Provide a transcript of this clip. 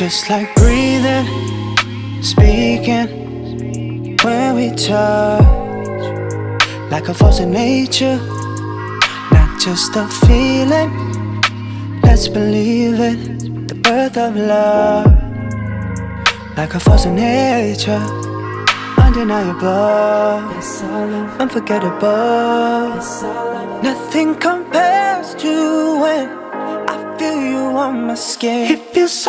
just like breathing, speaking when we touch, like a force of nature, not just a feeling. Let's believe it, the birth of love, like a force of nature, undeniable, unforgettable. Nothing compares to when I feel you on my skin. It feels so